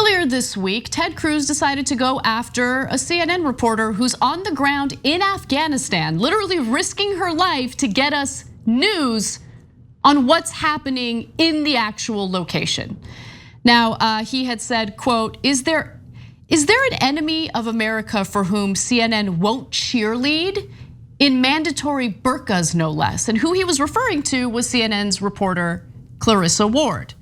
Earlier this week, Ted Cruz decided to go after a CNN reporter who's on the ground in Afghanistan, literally risking her life to get us news on what's happening in the actual location. Now, he had said, quote, is there an enemy of America for whom CNN won't cheerlead? In mandatory burqas, no less. And who he was referring to was CNN's reporter, Clarissa Ward.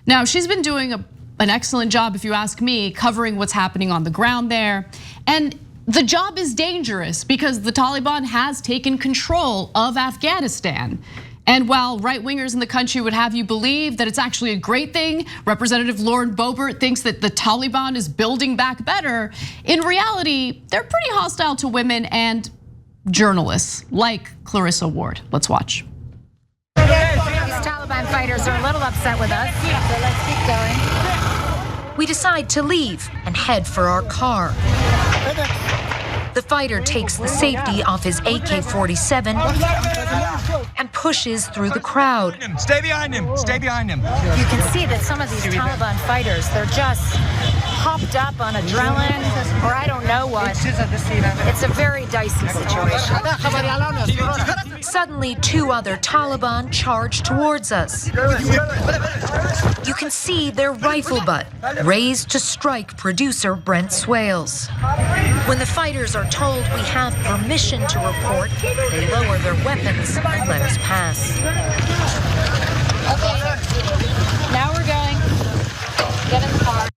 Now, she's been doing an excellent job, if you ask me, covering what's happening on the ground there. And the job is dangerous because the Taliban has taken control of Afghanistan. And while right-wingers in the country would have you believe that it's actually a great thing, Representative Lauren Boebert thinks that the Taliban is building back better, in reality, they're pretty hostile to women and journalists like Clarissa Ward. Let's watch. These Taliban fighters are a little upset with us, so let's keep going. We decide to leave and head for our car. The fighter takes the safety off his AK-47 and pushes through the crowd. Stay behind him, stay behind him. You can see that some of these Taliban fighters, they're just hopped up on adrenaline, or I don't know what. It's a very dicey situation. Suddenly, two other Taliban charge towards us. You can see their rifle butt raised to strike producer Brent Swales. When the fighters are told we have permission to report, they lower their weapons and let us pass. Okay, now we're going. Get in the car.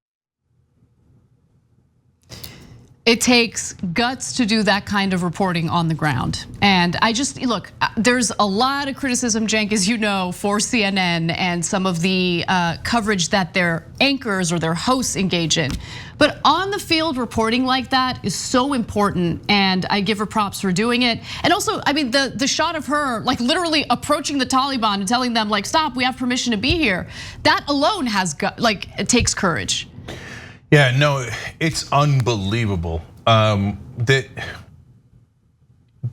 It takes guts to do that kind of reporting on the ground. And look, there's a lot of criticism, Cenk, as you know, for CNN and some of the coverage that their anchors or their hosts engage in. But on the field reporting like that is so important, and I give her props for doing it. And also, I mean, the shot of her like literally approaching the Taliban and telling them like, stop, we have permission to be here. That alone it takes courage. Yeah, no, it's unbelievable. But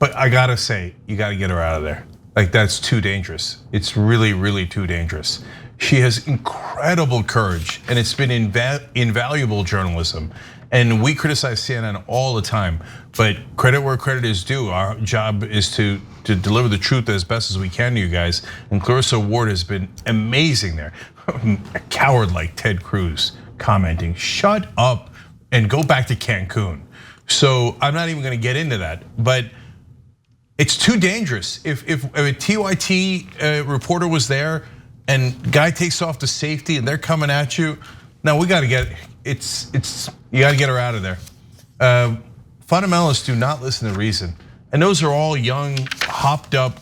I gotta say, you gotta get her out of there. Like, that's too dangerous. It's really, really too dangerous. She has incredible courage, and it's been invaluable journalism. And we criticize CNN all the time, but credit where credit is due. Our job is to deliver the truth as best as we can to you guys. And Clarissa Ward has been amazing there. A coward like Ted Cruz commenting, shut up and go back to Cancun. So I'm not even gonna get into that, but it's too dangerous. If a TYT reporter was there and guy takes off the safety and they're coming at you, now we gotta get, you gotta get her out of there. Fundamentalists do not listen to reason. And those are all young, hopped up,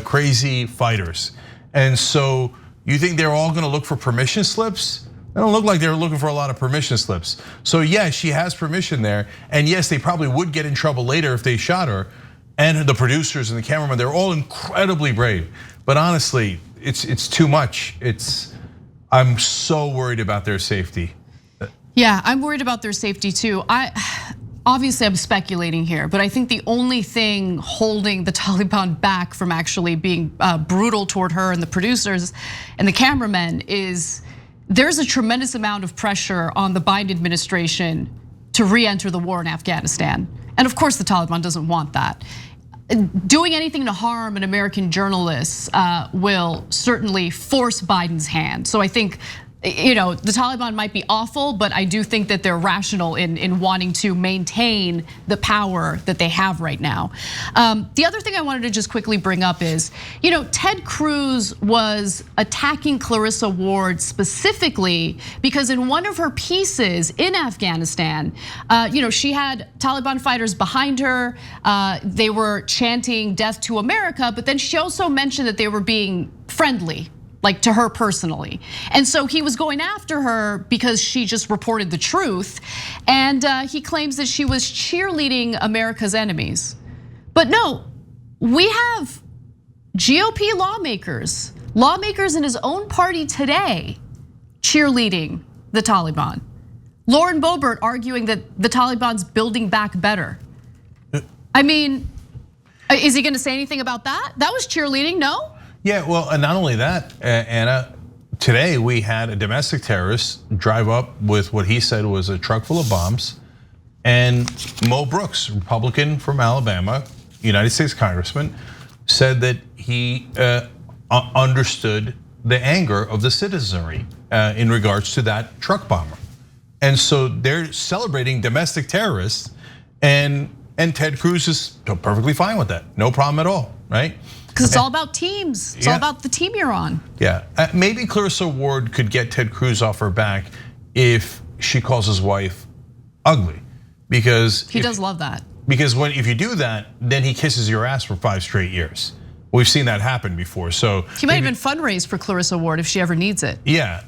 crazy fighters. And so you think they're all gonna look for permission slips? They don't look like they're looking for a lot of permission slips. So yes, she has permission there. And yes, they probably would get in trouble later if they shot her. And the producers and the cameraman, they're all incredibly brave. But honestly, it's too much. I'm so worried about their safety. Yeah, I'm worried about their safety too. Obviously, I'm speculating here, but I think the only thing holding the Taliban back from actually being brutal toward her and the producers and the cameramen is there's a tremendous amount of pressure on the Biden administration to re-enter the war in Afghanistan. And of course, the Taliban doesn't want that. Doing anything to harm an American journalist will certainly force Biden's hand. So I think, the Taliban might be awful, but I do think that they're rational in wanting to maintain the power that they have right now. The other thing I wanted to just quickly bring up is, Ted Cruz was attacking Clarissa Ward specifically because in one of her pieces in Afghanistan, she had Taliban fighters behind her. They were chanting "Death to America," but then she also mentioned that they were being friendly, like to her personally. And so he was going after her because she just reported the truth. And he claims that she was cheerleading America's enemies. But no, we have GOP lawmakers in his own party today cheerleading the Taliban. Lauren Boebert arguing that the Taliban's building back better. I mean, is he gonna say anything about that? That was cheerleading, no? Yeah, well, and not only that, Anna, today we had a domestic terrorist drive up with what he said was a truck full of bombs, and Mo Brooks, Republican from Alabama, United States Congressman, said that he understood the anger of the citizenry in regards to that truck bomber. And so they're celebrating domestic terrorists, and Ted Cruz is perfectly fine with that. No problem at all, right? Because it's all about teams. It's all about the team you're on. Yeah, maybe Clarissa Ward could get Ted Cruz off her back if she calls his wife ugly, because he does love that. Because if you do that, then he kisses your ass for 5 straight years. We've seen that happen before. So he might even fundraise for Clarissa Ward if she ever needs it. Yeah,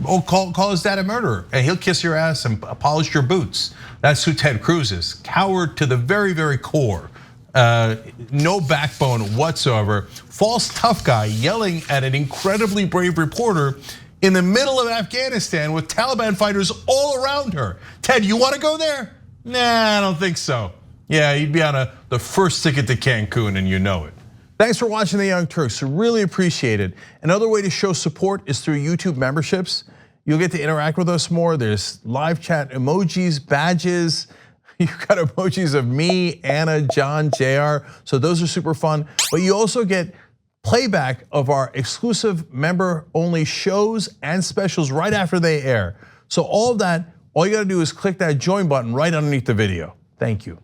or call his dad a murderer, and he'll kiss your ass and polish your boots. That's who Ted Cruz is. Coward to the very, very core. No backbone whatsoever. False tough guy yelling at an incredibly brave reporter in the middle of Afghanistan with Taliban fighters all around her. Ted, you want to go there? Nah, I don't think so. Yeah, you'd be on the first ticket to Cancun, and you know it. Thanks for watching The Young Turks. Really appreciate it. Another way to show support is through YouTube memberships. You'll get to interact with us more. There's live chat emojis, badges. You've got emojis of me, Anna, John, JR. So those are super fun. But you also get playback of our exclusive member-only shows and specials right after they air. So all of that, all you gotta do is click that join button right underneath the video. Thank you.